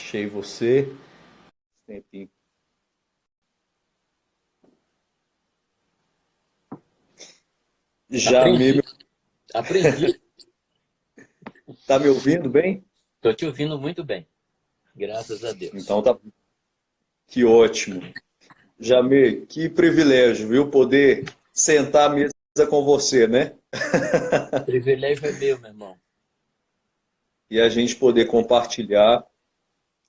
Achei você. Tempinho. Jamê, Aprendi, aprendi. tá me ouvindo bem? Estou te ouvindo muito bem, graças a Deus. Então tá, que ótimo. Jamê, que privilégio, viu? Poder sentar à mesa com você, né? O privilégio é meu, meu irmão. E a gente poder compartilhar.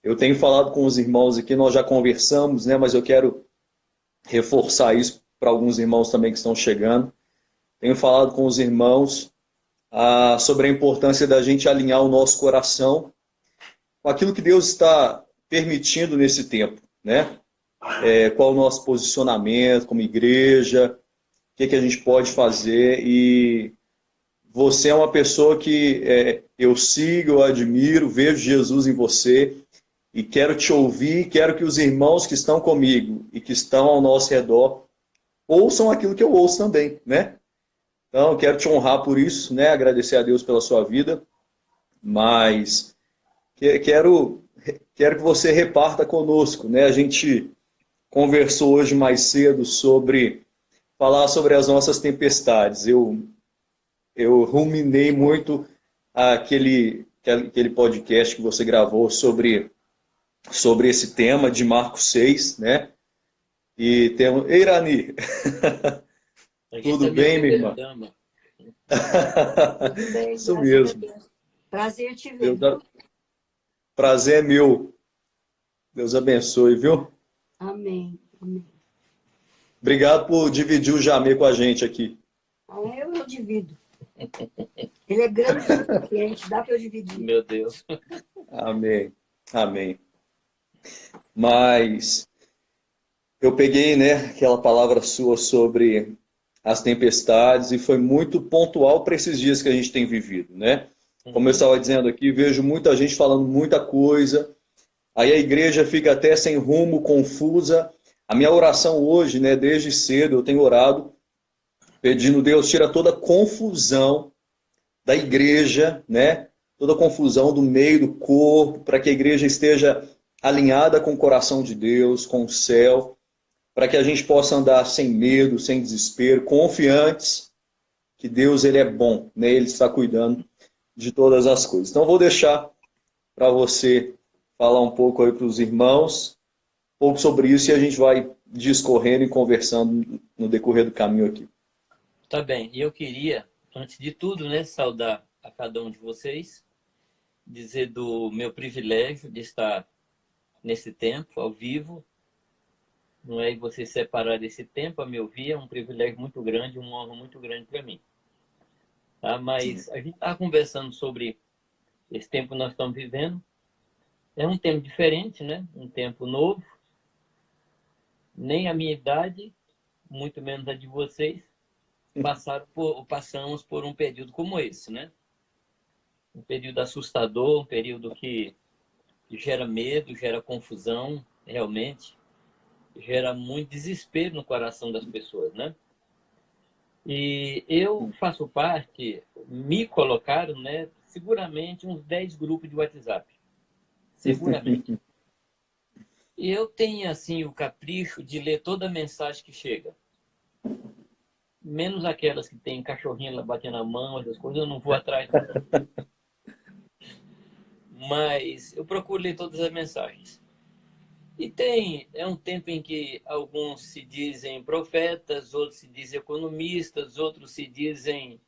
Eu tenho falado com os irmãos aqui, nós já conversamos, né? Mas eu quero reforçar isso para alguns irmãos também que estão chegando. Tenho falado com os irmãos sobre a importância da gente alinhar o nosso coração com aquilo que Deus está permitindo nesse tempo, né? Qual o nosso posicionamento como igreja, o que a gente pode fazer. E você é uma pessoa que eu sigo, eu admiro, vejo Jesus em você e quero te ouvir, quero que os irmãos que estão comigo e que estão ao nosso redor ouçam aquilo que eu ouço também, né? Então, quero te honrar por isso, né? Agradecer a Deus pela sua vida, mas quero que você reparta conosco, né? A gente conversou hoje mais cedo sobre falar sobre as nossas tempestades. Eu ruminei muito aquele podcast que você gravou sobre esse tema de Marcos 6, né? E temos. Ei, Irani, Essa tudo é a minha bem, minha primeira irmã? dama. Tudo bem, Isso graças a mesmo. Deus. Prazer te ver, Deus, viu? prazer é meu. Deus abençoe, viu? Amém. Amém. Obrigado por dividir o Jamê com a gente aqui. Eu divido. Ele é grande o suficiente, dá para eu dividir. Meu Deus. Amém. Amém. Mas eu peguei, né, aquela palavra sua sobre as tempestades e foi muito pontual para esses dias que a gente tem vivido, né? Como eu Uhum. estava dizendo aqui, vejo muita gente falando muita coisa, aí a igreja fica até sem rumo, confusa. A minha oração hoje, né, desde cedo, eu tenho orado pedindo, Deus, tira toda a confusão da igreja, né? Toda a confusão do meio do corpo, para que a igreja esteja alinhada com o coração de Deus, com o céu, para que a gente possa andar sem medo, sem desespero, confiantes que Deus ele é bom, né? Ele está cuidando de todas as coisas. Então, eu vou deixar para você falar um pouco aí para os irmãos, um pouco sobre isso e a gente vai discorrendo e conversando no decorrer do caminho aqui. Tá bem. E eu queria, antes de tudo, né, saudar a cada um de vocês, dizer do meu privilégio de estar nesse tempo, ao vivo. Não é? E você separar esse tempo a me ouvir é um privilégio muito grande, uma honra muito grande para mim. Tá? Mas a gente estava conversando sobre esse tempo que nós estamos vivendo. É um tempo diferente, né? Um tempo novo. Nem a minha idade, muito menos a de vocês, passamos por um período como esse, né? Um período assustador, um período que gera medo, gera confusão, realmente, gera muito desespero no coração das pessoas, né? E eu faço parte, me colocaram, né, seguramente uns 10 grupos de WhatsApp, seguramente. E eu tenho, assim, o capricho de ler toda a mensagem que chega. Menos aquelas que tem cachorrinho lá batendo a mão, essas coisas, eu não vou atrás, não. Mas eu procuro ler todas as mensagens. E é um tempo em que alguns se dizem profetas, outros se dizem economistas, outros se dizem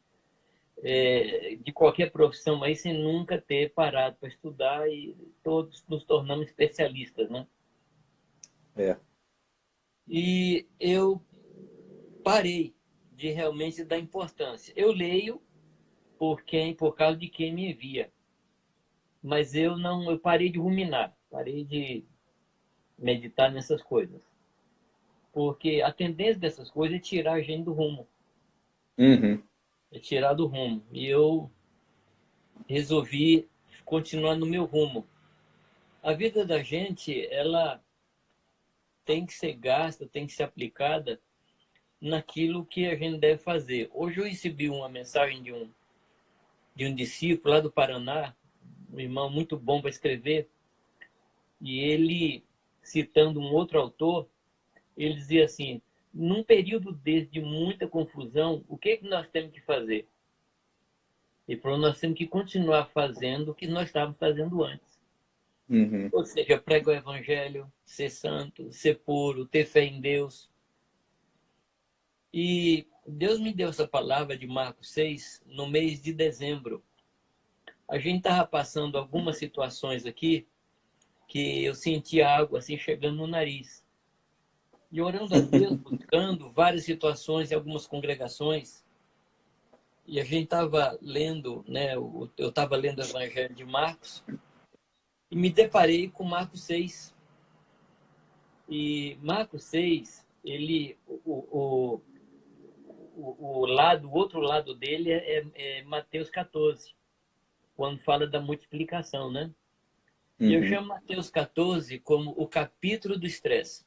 de qualquer profissão aí, sem nunca ter parado para estudar e todos nos tornamos especialistas, né? É. E eu parei de realmente dar importância. Eu leio por causa de quem me envia, mas eu parei de ruminar, parei de meditar nessas coisas, porque a tendência dessas coisas é tirar a gente do rumo, Uhum. é tirar do rumo. E eu resolvi continuar no meu rumo. A vida da gente, ela tem que ser gasta, tem que ser aplicada naquilo que a gente deve fazer. Hoje eu recebi uma mensagem de um discípulo lá do Paraná, um irmão muito bom para escrever, E ele, citando um outro autor, ele dizia assim: num período desse de muita confusão, o que é que nós temos que fazer? Ele falou: nós temos que continuar fazendo o que nós estávamos fazendo antes. Uhum. Ou seja, pregar o evangelho, ser santo, ser puro, ter fé em Deus. E Deus me deu essa palavra de Marcos 6 no mês de dezembro. A gente estava passando algumas situações aqui que eu sentia água assim chegando no nariz. E orando a Deus, buscando várias situações em algumas congregações. E a gente estava lendo, né? Eu estava lendo o Evangelho de Marcos e me deparei com Marcos 6. E Marcos 6, ele, o outro lado dele é Mateus 14, quando fala da multiplicação, né? E eu chamo Mateus 14 como o capítulo do estresse.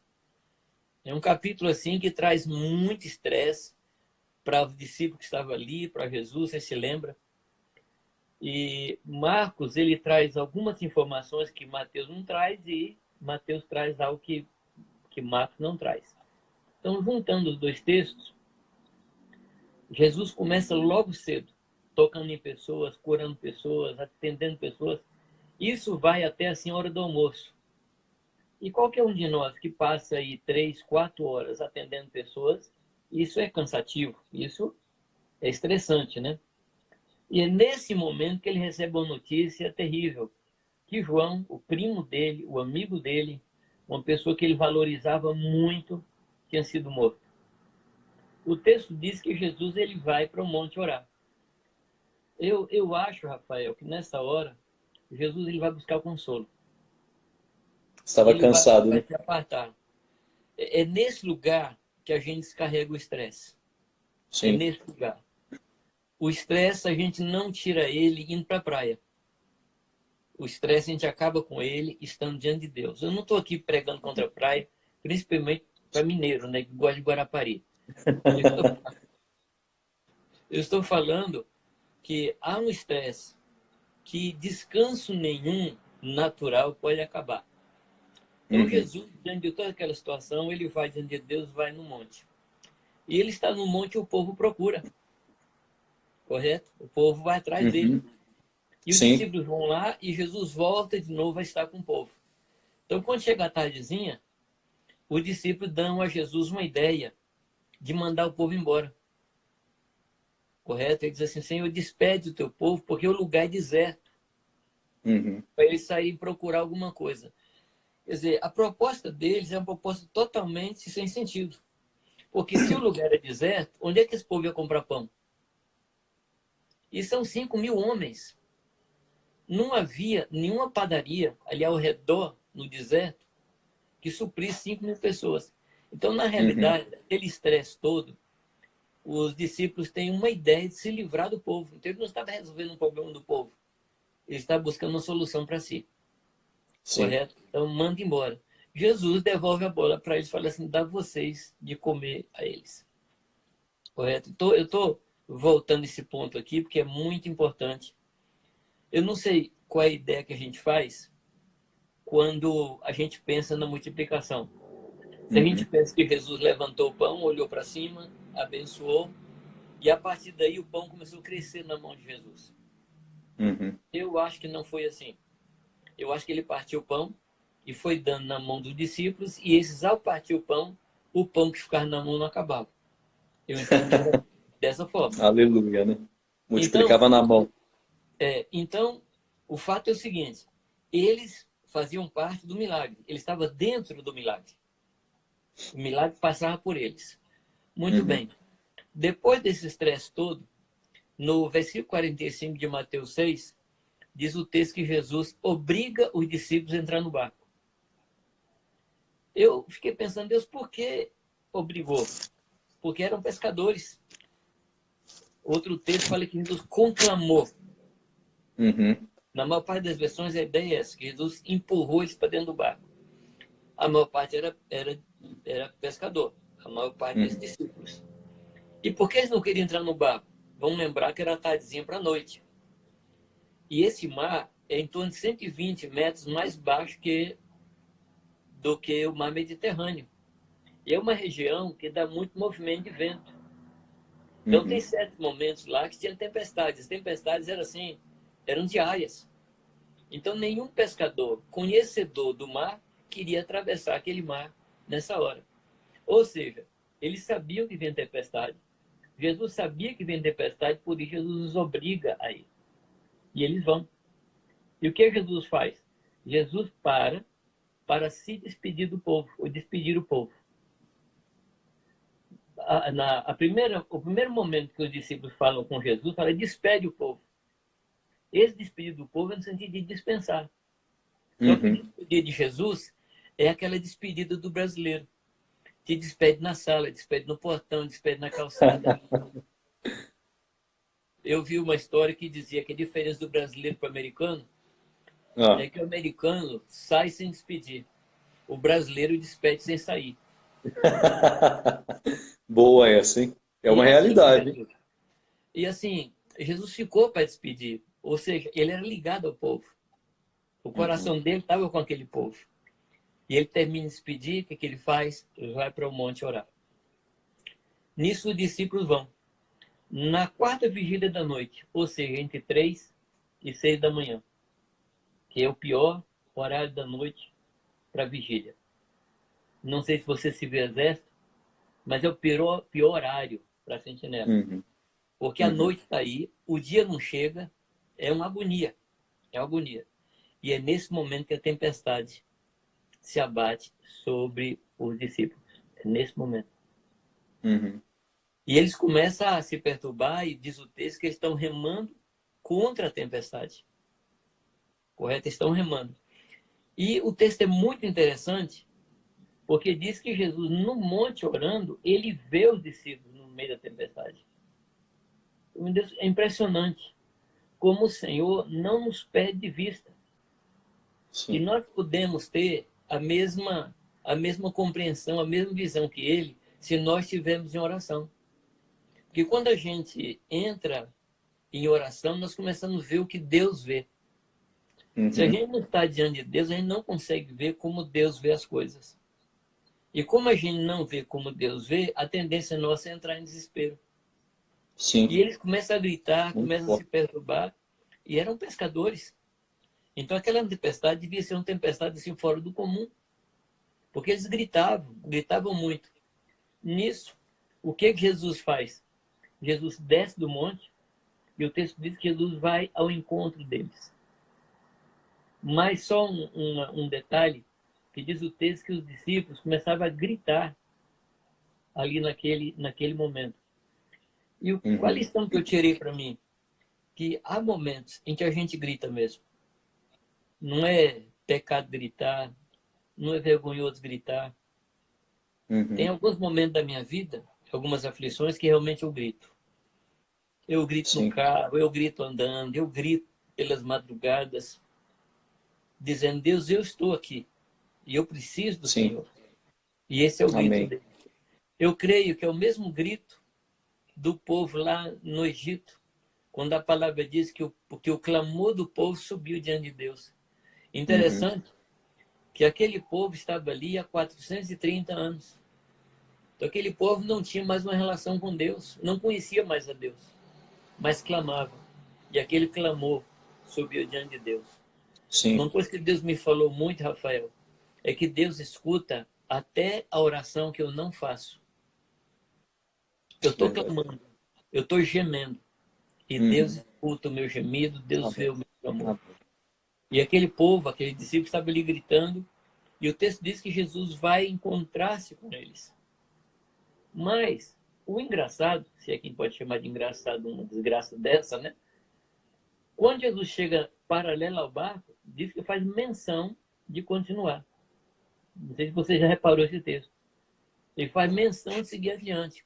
É um capítulo assim que traz muito estresse para os discípulos que estavam ali, para Jesus, você se lembra? E Marcos, ele traz algumas informações que Mateus não traz e Mateus traz algo que Marcos não traz. Então, juntando os dois textos, Jesus começa logo cedo, tocando em pessoas, curando pessoas, atendendo pessoas. Isso vai até assim a hora do almoço. E qualquer um de nós que passa aí 3, 4 horas atendendo pessoas, isso é cansativo, isso é estressante, né? E é nesse momento que ele recebe uma notícia terrível, que João, o primo dele, o amigo dele, uma pessoa que ele valorizava muito, tinha sido morto. O texto diz que Jesus ele vai para o monte orar. Eu acho, Rafael, que nessa hora, Jesus ele vai buscar o consolo. Estava Ele cansado, vai né? se apartar. É nesse lugar que a gente descarrega o estresse. É Sim. nesse lugar. O estresse a gente não tira ele indo para a praia. O estresse a gente acaba com ele estando diante de Deus. Eu não estou aqui pregando contra a praia, principalmente para mineiro, né, que gosta de Guarapari. Eu estou falando que há um estresse que descanso nenhum natural pode acabar. Então Jesus, diante de toda aquela situação, ele vai diante de Deus, vai no monte. E ele está no monte e o povo procura. Correto? O povo vai atrás dele. Uhum. E os Sim. discípulos vão lá e Jesus volta de novo a estar com o povo. Então, quando chega a tardezinha, os discípulos dão a Jesus uma ideia de mandar o povo embora. Correto? Ele diz assim: Senhor, despede o teu povo, porque o lugar é deserto. Uhum. Para eles saírem procurar alguma coisa. Quer dizer, a proposta deles é uma proposta totalmente sem sentido. Porque se o lugar é deserto, onde é que esse povo ia comprar pão? E são 5.000 homens. Não havia nenhuma padaria ali ao redor, no deserto, que suprisse 5.000 pessoas. Então, na realidade, aquele estresse todo, os discípulos têm uma ideia de se livrar do povo. Então, ele não estava resolvendo um problema do povo. Ele estava buscando uma solução para si. Sim. Correto? Então, manda embora. Jesus devolve a bola para eles e fala assim: dá vocês de comer a eles. Correto? Então, eu estou voltando esse ponto aqui, porque é muito importante. Eu não sei qual é a ideia que a gente faz quando a gente pensa na multiplicação. Se a gente pensa que Jesus levantou o pão, olhou para cima, abençoou, e a partir daí o pão começou a crescer na mão de Jesus. Uhum. Eu acho que não foi assim. Eu acho que ele partiu o pão e foi dando na mão dos discípulos, e esses, ao partir o pão que ficava na mão não acabava. Eu entendo dessa forma. Aleluia, né? Então, Multiplicava na mão. então, o fato é o seguinte: eles faziam parte do milagre, eles estavam dentro do milagre. O milagre passava por eles. Muito bem. Depois desse estresse todo, no versículo 45 de Mateus 6, diz o texto que Jesus obriga os discípulos a entrar no barco. Eu fiquei pensando: Deus, por que obrigou? Porque eram pescadores. Outro texto fala que Jesus conclamou. Uhum. Na maior parte das versões, a ideia é essa, que Jesus empurrou eles para dentro do barco. A maior parte era pescador, a maior parte desses discípulos. E por que eles não queriam entrar no barco? Vamos lembrar que era tardezinha para a noite. E esse mar é em torno de 120 metros mais baixo que do que o mar Mediterrâneo. E é uma região que dá muito movimento de vento. Então, tem certos momentos lá que tinha tempestades. As tempestades eram assim, eram diárias. Então, nenhum pescador conhecedor do mar queria atravessar aquele mar nessa hora. Ou seja, eles sabiam que vinha tempestade. Jesus sabia que vinha tempestade, por isso Jesus os obriga a ir. E eles vão. E o que Jesus faz? Jesus para se despedir do povo, ou despedir o povo. O primeiro momento que os discípulos falam com Jesus, fala, despede o povo. Esse despedir do povo é no sentido de dispensar. Só que o despedir de Jesus é aquela despedida do brasileiro. Te despede na sala, despede no portão, despede na calçada. Eu vi uma história que dizia que a diferença do brasileiro para o americano é que o americano sai sem despedir. O brasileiro despede sem sair. Boa essa, hein? É uma realidade. E assim, Jesus ficou para despedir. Ou seja, ele era ligado ao povo. O coração dele estava com aquele povo. E ele termina de despedir, o que ele faz? Ele vai para o monte orar. Nisso os discípulos vão. Na quarta vigília da noite, ou seja, entre 3 e 6 da manhã, que é o pior horário da noite para vigília. Não sei se você se vê exército, mas é o pior horário para sentinela. Porque a noite está aí, o dia não chega, é uma agonia. É uma agonia. E é nesse momento que a tempestade se abate sobre os discípulos. É nesse momento. E eles começam a se perturbar e diz o texto que eles estão remando contra a tempestade. Correto? Estão remando. E o texto é muito interessante porque diz que Jesus, no monte orando, ele vê os discípulos no meio da tempestade. Meu Deus, é impressionante como o Senhor não nos perde de vista. Sim. E nós podemos ter a mesma compreensão, a mesma visão que ele, se nós estivermos em oração. Porque quando a gente entra em oração, nós começamos a ver o que Deus vê. Se a gente não está diante de Deus, a gente não consegue ver como Deus vê as coisas. E como a gente não vê como Deus vê, a tendência nossa é entrar em desespero. Sim. E eles começam a gritar, começam a se perturbar. E eram pescadores. Então aquela tempestade devia ser uma tempestade assim, fora do comum. Porque eles gritavam muito. Nisso, o que Jesus faz? Jesus desce do monte e o texto diz que Jesus vai ao encontro deles. Mas só um detalhe, que diz o texto que os discípulos começavam a gritar ali naquele momento. E qual a lição que eu tirei para mim? Que há momentos em que a gente grita mesmo. Não é pecado gritar, não é vergonhoso gritar. Tem alguns momentos da minha vida, algumas aflições, que realmente eu grito. Eu grito no carro, eu grito andando, eu grito pelas madrugadas, dizendo, Deus, eu estou aqui. E eu preciso do Senhor. E esse é o grito dele. Eu creio que é o mesmo grito do povo lá no Egito, quando a palavra diz que o clamor do povo subiu diante de Deus. Interessante que aquele povo estava ali há 430 anos. Então aquele povo não tinha mais uma relação com Deus, não conhecia mais a Deus, mas clamava. E aquele clamor subiu diante de Deus. Uma coisa que Deus me falou muito, Rafael, é que Deus escuta até a oração que eu não faço. Eu estou clamando, eu estou gemendo. E Deus escuta o meu gemido, Deus vê o meu clamor. E aquele povo, aquele discípulo estava ali gritando, e o texto diz que Jesus vai encontrar-se com eles. Mas o engraçado, se é quem pode chamar de engraçado uma desgraça dessa, né? Quando Jesus chega paralelo ao barco, diz que faz menção de continuar. Não sei se você já reparou esse texto. Ele faz menção de seguir adiante.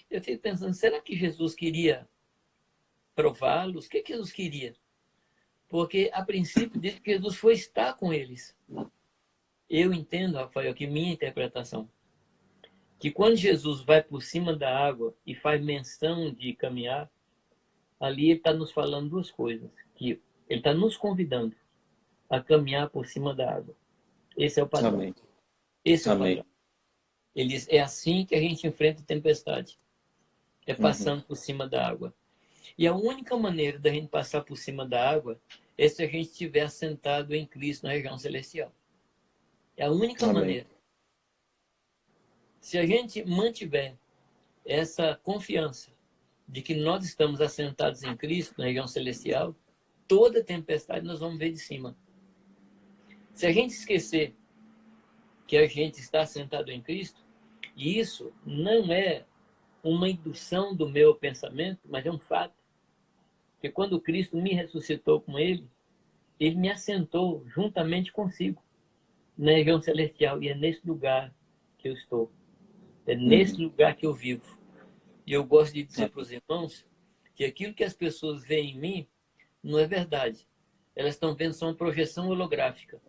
Eu fico pensando, será que Jesus queria prová-los? O que Jesus queria? Porque, a princípio, diz que Jesus foi estar com eles. Eu entendo, Rafael, que minha interpretação, que quando Jesus vai por cima da água e faz menção de caminhar, ali ele está nos falando duas coisas. Que ele está nos convidando a caminhar por cima da água. Esse é o padrão. Amém. Esse é o Amém. padrão. Ele diz, é assim que a gente enfrenta a tempestade. É passando por cima da água. E a única maneira da gente passar por cima da água é se a gente estiver assentado em Cristo na região celestial. É a única Amém. maneira. Se a gente mantiver essa confiança de que nós estamos assentados em Cristo na região celestial, toda tempestade nós vamos ver de cima. Se a gente esquecer que a gente está assentado em Cristo, e isso não é uma indução do meu pensamento, mas é um fato. Porque quando Cristo me ressuscitou com ele, ele me assentou juntamente consigo na região celestial. E é nesse lugar que eu estou. É nesse lugar que eu vivo. E eu gosto de dizer para os irmãos que aquilo que as pessoas veem em mim não é verdade. Elas estão vendo só uma projeção holográfica.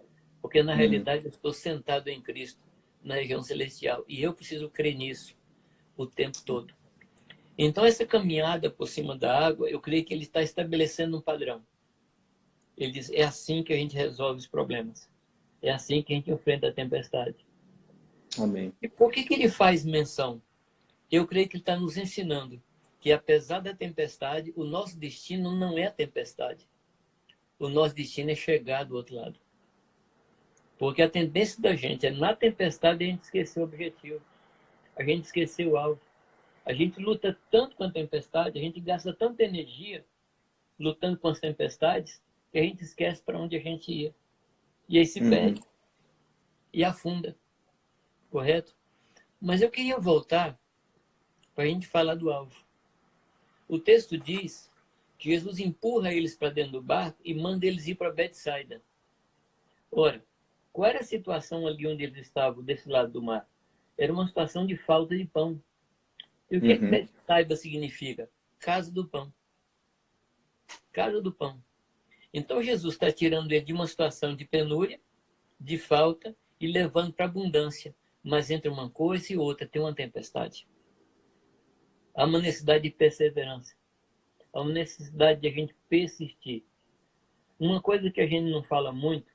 Porque na realidade eu estou sentado em Cristo na região celestial. E eu preciso crer nisso o tempo todo. Então essa caminhada por cima da água, eu creio que ele está estabelecendo um padrão. Ele diz, é assim que a gente resolve os problemas. É assim que a gente enfrenta a tempestade. Amém. E por que ele faz menção? Eu creio que ele está nos ensinando que, apesar da tempestade, o nosso destino não é a tempestade. O nosso destino é chegar do outro lado. Porque a tendência da gente é, na tempestade, a gente esquecer o objetivo. A gente esquecer o alvo. A gente luta tanto com a tempestade, a gente gasta tanta energia lutando com as tempestades, que a gente esquece para onde a gente ia. E aí se perde. E afunda. Correto? Mas eu queria voltar para a gente falar do alvo. O texto diz que Jesus empurra eles para dentro do barco e manda eles ir para Betsaida. Ora, qual era a situação ali onde eles estavam, desse lado do mar? Era uma situação de falta de pão. E o que é que Betsaida significa? Casa do pão. Casa do pão. Então Jesus está tirando ele de uma situação de penúria, de falta, e levando para abundância. Mas entre uma coisa e outra tem uma tempestade. Há uma necessidade de perseverança. Há uma necessidade de a gente persistir. Uma coisa que a gente não fala muito,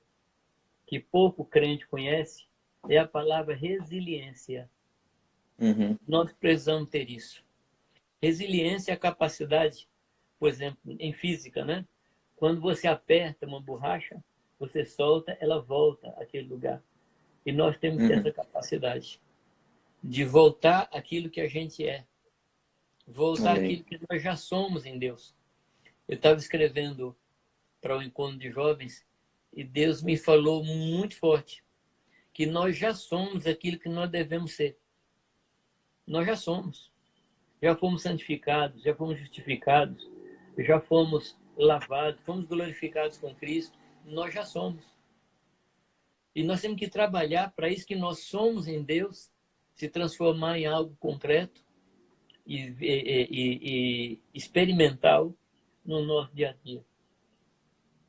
que pouco crente conhece, é a palavra resiliência. Nós precisamos ter isso. Resiliência é a capacidade, por exemplo, em física, né? Quando você aperta uma borracha, você solta, ela volta àquele lugar. E nós temos que ter essa capacidade de voltar àquilo que a gente é. Voltar àquilo que nós já somos em Deus. Eu estava escrevendo para o encontro de jovens e Deus me falou muito forte que nós já somos aquilo que nós devemos ser. Nós já somos. Já fomos santificados, já fomos justificados, já fomos lavados, fomos glorificados com Cristo. Nós já somos. E nós temos que trabalhar para isso que nós somos em Deus, se transformar em algo concreto e experimental no nosso dia a dia.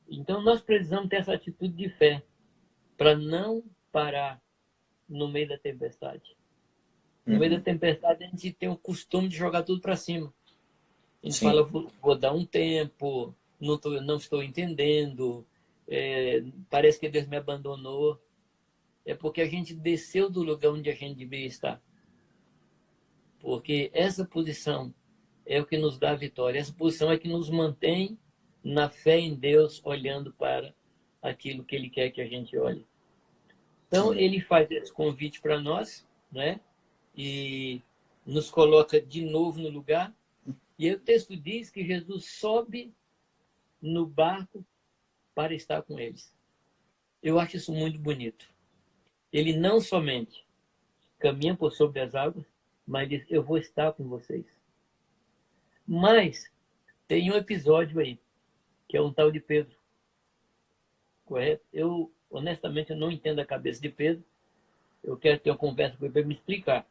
Então nós precisamos ter essa atitude de fé para não parar no meio da tempestade. No meio da tempestade a gente tem o costume de jogar tudo para cima. A gente fala, vou dar um tempo, não estou entendendo, parece que Deus me abandonou. É porque a gente desceu do lugar onde a gente deveria estar. Porque essa posição é o que nos dá a vitória. Essa posição é que nos mantém na fé em Deus, olhando para aquilo que Ele quer que a gente olhe. Então, Ele faz esse convite para nós, né? E nos coloca de novo no lugar. E aí o texto diz que Jesus sobe no barco para estar com eles. Eu acho isso muito bonito. Ele não somente caminha por sobre as águas, mas diz, eu vou estar com vocês. Mas tem um episódio aí, que é um tal de Pedro. Correto? Eu, honestamente, eu não entendo a cabeça de Pedro. Eu quero ter uma conversa com ele para me explicar.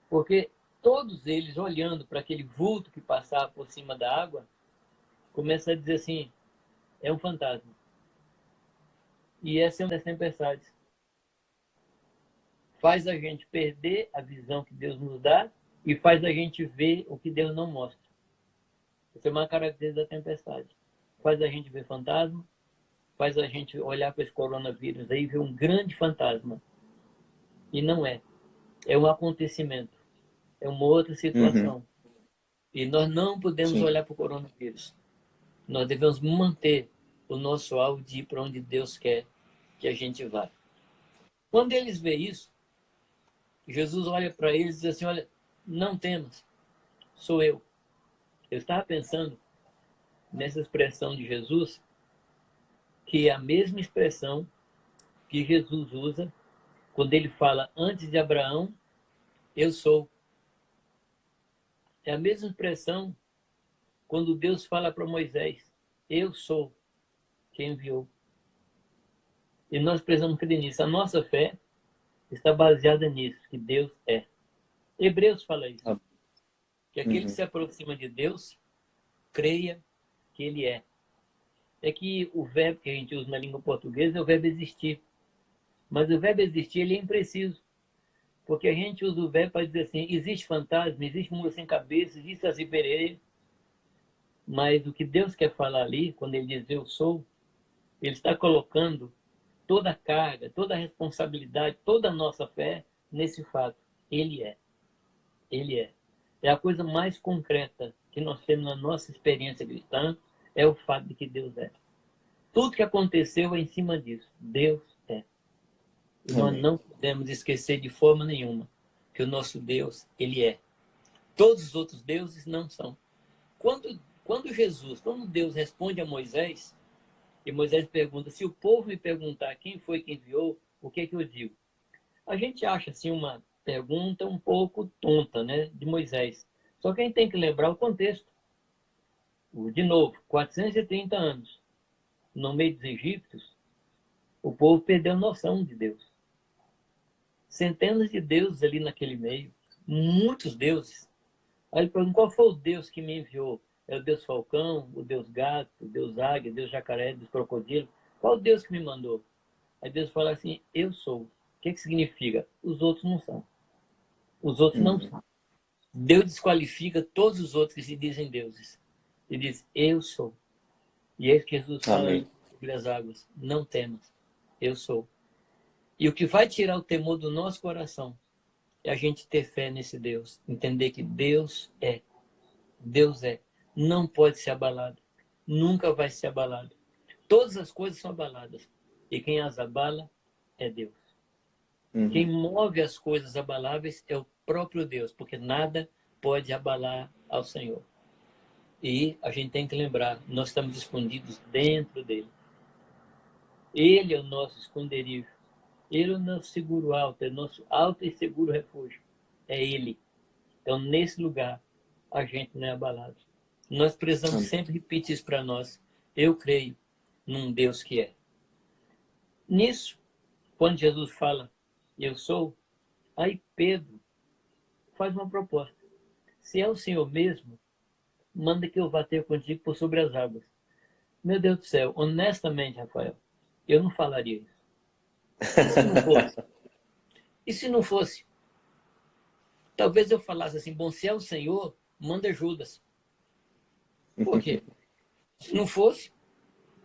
Porque todos eles, olhando para aquele vulto que passava por cima da água, começam a dizer assim, é um fantasma. E essa é uma das tempestades. Faz a gente perder a visão que Deus nos dá e faz a gente ver o que Deus não mostra. Essa é uma característica da tempestade. Faz a gente ver fantasma, faz a gente olhar para esse coronavírus aí e ver um grande fantasma. E não é. É um acontecimento. É uma outra situação. Uhum. E nós não podemos Sim. olhar para o coronavírus. Nós devemos manter o nosso alvo de ir para onde Deus quer que a gente vá. Quando eles veem isso, Jesus olha para eles e diz assim, olha, não temas, sou eu. Eu estava pensando nessa expressão de Jesus, que é a mesma expressão que Jesus usa quando ele fala antes de Abraão, eu sou. É a mesma expressão quando Deus fala para Moisés, eu sou quem enviou. E nós precisamos crer nisso. A nossa fé está baseada nisso, que Deus é. Hebreus fala isso, Ah, que aquele que uhum. se aproxima de Deus, creia que ele é. É que o verbo que a gente usa na língua portuguesa é o verbo existir. Mas o verbo existir, ele é impreciso. Porque a gente usa o verbo para dizer assim, existe fantasma, existe mula sem cabeça, existe Saci Pererê. Mas o que Deus quer falar ali, quando ele diz eu sou, ele está colocando toda a carga, toda a responsabilidade, toda a nossa fé nesse fato. Ele é. Ele é. É a coisa mais concreta que nós temos na nossa experiência cristã, é o fato de que Deus é. Tudo que aconteceu é em cima disso. Deus é. E nós Amém. não podemos esquecer de forma nenhuma que o nosso Deus, ele é. Todos os outros deuses não são. Quando Deus responde a Moisés, e Moisés pergunta, se o povo me perguntar quem foi que enviou, o que é que eu digo? A gente acha assim uma pergunta um pouco tonta, né, de Moisés. Só que a gente tem que lembrar o contexto. De novo, 430 anos, no meio dos egípcios, o povo perdeu a noção de Deus. Centenas de deuses ali naquele meio, muitos deuses. Aí ele pergunta, qual foi o Deus que me enviou? É o Deus Falcão, o Deus Gato, o Deus Águia, o Deus Jacaré, o Deus Crocodilo? Qual o Deus que me mandou? Aí Deus fala assim, eu sou. O que significa? Os outros não são. Os outros não Uhum. são. Deus desqualifica todos os outros que se dizem deuses. Ele diz, eu sou. E é isso que Jesus fala ali Amém. sobre as águas. Não temas, eu sou. E o que vai tirar o temor do nosso coração é a gente ter fé nesse Deus. Entender que Deus é. Deus é. Não pode ser abalado. Nunca vai ser abalado. Todas as coisas são abaladas. E quem as abala é Deus. Quem Uhum. move as coisas abaláveis é o próprio Deus, porque nada pode abalar ao Senhor. E a gente tem que lembrar, nós estamos escondidos dentro dele. Ele é o nosso esconderijo. Ele é o nosso seguro alto, é o nosso alto e seguro refúgio. É ele. Então, nesse lugar, a gente não é abalado. Nós precisamos Amém. sempre repetir isso para nós. Eu creio num Deus que é. Nisso, quando Jesus fala, eu sou, aí Pedro faz uma proposta. Se é o Senhor mesmo, manda que eu vá ter contigo por sobre as águas. Meu Deus do céu, honestamente, Rafael, eu não falaria isso. E se não fosse? E se não fosse? Talvez eu falasse assim, bom, se é o Senhor, manda Judas. Por quê? Se não fosse,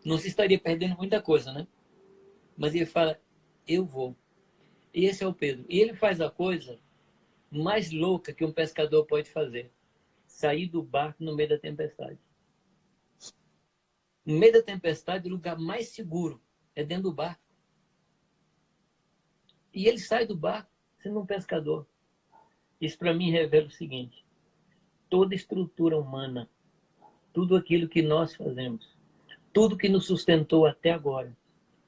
não se estaria perdendo muita coisa, né? Mas ele fala, eu vou. E esse é o Pedro. E ele faz a coisa mais louca que um pescador pode fazer. Sair do barco no meio da tempestade. No meio da tempestade, o lugar mais seguro é dentro do barco. E ele sai do barco sendo um pescador. Isso para mim revela o seguinte: toda estrutura humana, tudo aquilo que nós fazemos, tudo que nos sustentou até agora,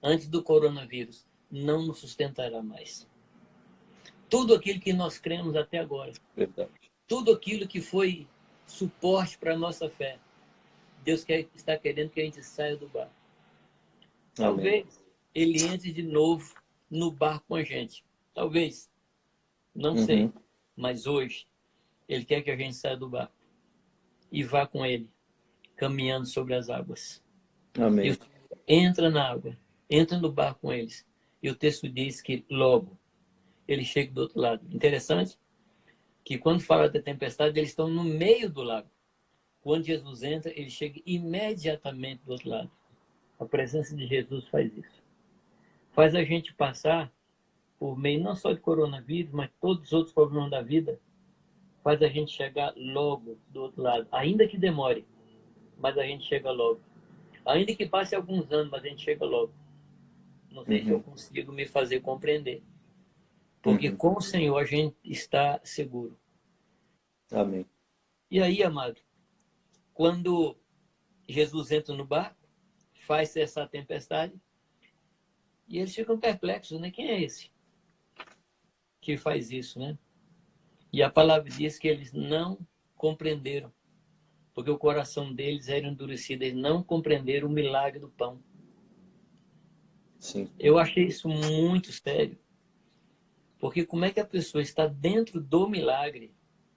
antes do coronavírus, não nos sustentará mais. Tudo aquilo que nós cremos até agora, Verdade. tudo aquilo que foi suporte para a nossa fé, Deus está querendo que a gente saia do barco. Amém. Talvez ele entre de novo no barco com a gente. Talvez. Não sei. Uhum. Mas hoje, ele quer que a gente saia do barco e vá com ele, caminhando sobre as águas. E Amém. entra na água, entra no barco com eles. E o texto diz que logo ele chega do outro lado. Interessante que quando fala da tempestade, eles estão no meio do lago. Quando Jesus entra, ele chega imediatamente do outro lado. A presença de Jesus faz isso. Faz a gente passar por meio não só de coronavírus, mas todos os outros problemas da vida, faz a gente chegar logo do outro lado. Ainda que demore, mas a gente chega logo. Ainda que passe alguns anos, mas a gente chega logo. Não sei se eu consigo me fazer compreender. Porque com o Senhor a gente está seguro. Amém. E aí, amado, quando Jesus entra no barco, faz cessar a tempestade, e eles ficam perplexos, né? Quem é esse que faz isso, né? E a palavra diz que eles não compreenderam, porque o coração deles era endurecido, eles não compreenderam o milagre do pão. Sim. Eu achei isso muito sério, porque como é que a pessoa está dentro do milagre,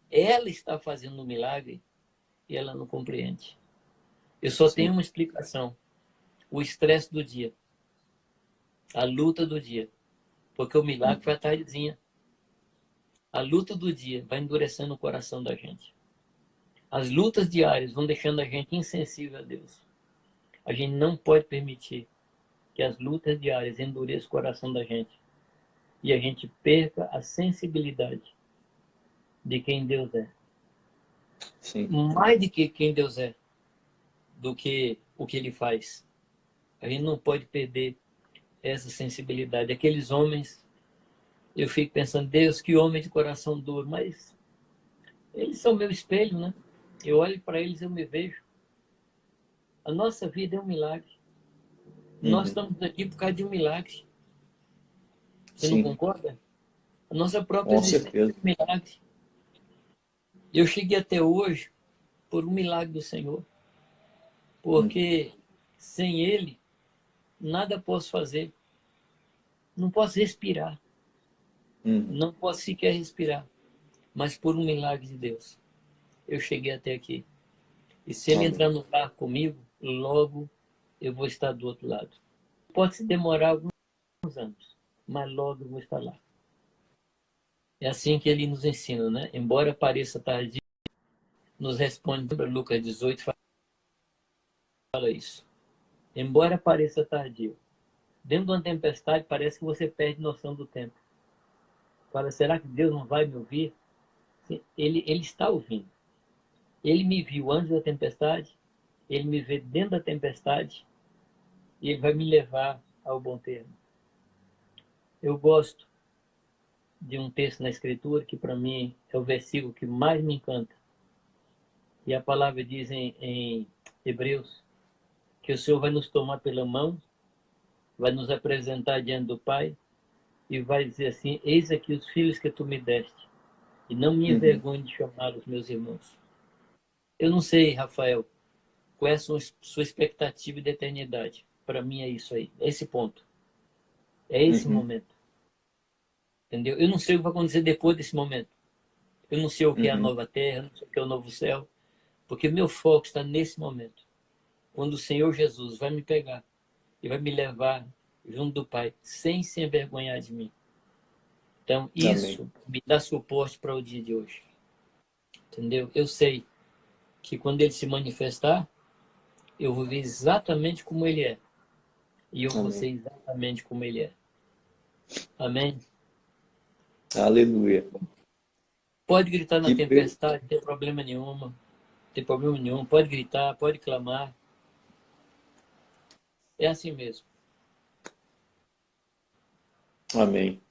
ela está fazendo o milagre e ela não compreende? Eu só tenho uma explicação: o estresse do dia, a luta do dia, porque o milagre foi à tardezinha. A luta do dia vai endurecendo o coração da gente. As lutas diárias vão deixando a gente insensível a Deus. A gente não pode permitir que as lutas diárias endureçam o coração da gente e a gente perca a sensibilidade de quem Deus é. Sim. Mais do que quem Deus é, do que o que Ele faz. A gente não pode perder essa sensibilidade. Aqueles homens, eu fico pensando, Deus, que homem de coração duro, mas eles são meu espelho, né? Eu olho para eles e eu me vejo. A nossa vida é um milagre. Nós estamos aqui por causa de um milagre. Você não concorda? A nossa própria existência é um milagre. Eu cheguei até hoje por um milagre do Senhor. Porque sem Ele, nada posso fazer. Não posso respirar. Não posso sequer respirar. Mas por um milagre de Deus, eu cheguei até aqui. E se Ele entrar no carro comigo, logo eu vou estar do outro lado. Pode se demorar alguns anos, mas logo eu vou estar lá. É assim que Ele nos ensina, né? Embora pareça tardio, nos responde, Lucas 18 fala isso. Embora pareça tardio, dentro de uma tempestade parece que você perde noção do tempo. Fala, será que Deus não vai me ouvir? Ele está ouvindo. Ele me viu antes da tempestade, Ele me vê dentro da tempestade e Ele vai me levar ao bom termo. Eu gosto de um texto na Escritura que para mim é o versículo que mais me encanta. E a palavra diz em Hebreus que o Senhor vai nos tomar pela mão, vai nos apresentar diante do Pai e vai dizer assim, eis aqui os filhos que tu me deste, e não me envergonhe de chamar os meus irmãos. Eu não sei, Rafael, qual é a sua expectativa de eternidade. Para mim é isso aí, é esse ponto. É esse momento. Entendeu? Eu não sei o que vai acontecer depois desse momento. Eu não sei o que é a nova terra, não sei o que é o novo céu, porque meu foco está nesse momento. Quando o Senhor Jesus vai me pegar e vai me levar junto do Pai, sem se envergonhar de mim. Então, isso me dá suporte para o dia de hoje. Entendeu? Eu sei que quando Ele se manifestar, eu vou ver exatamente como Ele é. E eu vou ser exatamente como Ele é. Amém? Aleluia. Pode gritar na tempestade, não tem problema nenhum. Não tem problema nenhum. Pode gritar, pode clamar. É assim mesmo. Amém.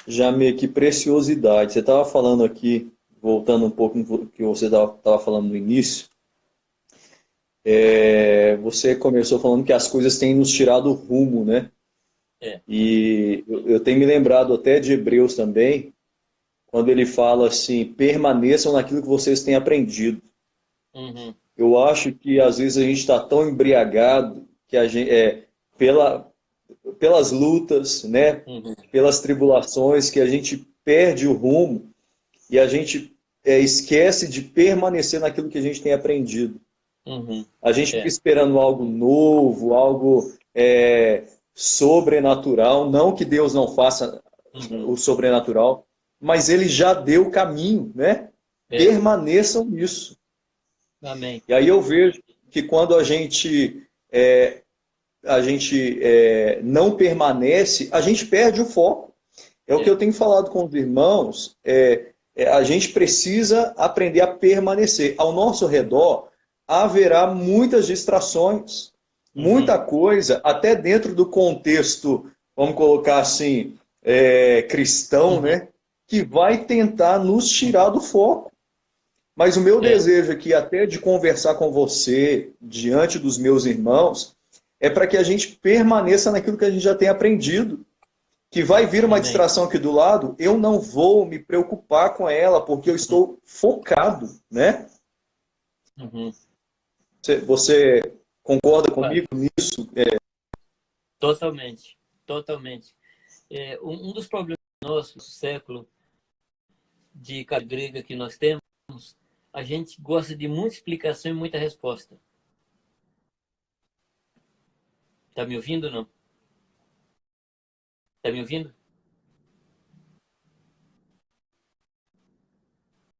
Jamê, que preciosidade. Você estava falando aqui, voltando um pouco no que você estava falando no início, você começou falando que as coisas têm nos tirado o rumo, né? E eu tenho me lembrado até de Hebreus também, quando ele fala assim, permaneçam naquilo que vocês têm aprendido. Eu acho que às vezes a gente está tão embriagado que a gente, pelas lutas, né? Pelas tribulações, que a gente perde o rumo e a gente esquece de permanecer naquilo que a gente tem aprendido. A gente fica esperando algo novo, algo sobrenatural. Não que Deus não faça o sobrenatural, mas Ele já deu o caminho, né? Permaneçam nisso. Amém. E aí eu vejo que quando a gente não permanece, a gente perde o foco. É o que eu tenho falado com os irmãos, a gente precisa aprender a permanecer. Ao nosso redor haverá muitas distrações, Uhum. muita coisa, até dentro do contexto, vamos colocar assim, cristão, Uhum. né? Que vai tentar nos tirar do foco. Mas o meu É, desejo aqui, até de conversar com você, diante dos meus irmãos, é para que a gente permaneça naquilo que a gente já tem aprendido. Que vai vir uma amém. distração aqui do lado, eu não vou me preocupar com ela, porque eu Uhum. estou focado, né? Uhum. Você concorda Claro. comigo nisso? Totalmente, totalmente. Um dos problemas do nosso século de carga grega que nós temos, a gente gosta de muita explicação e muita resposta. Tá me ouvindo ou não? Tá me ouvindo?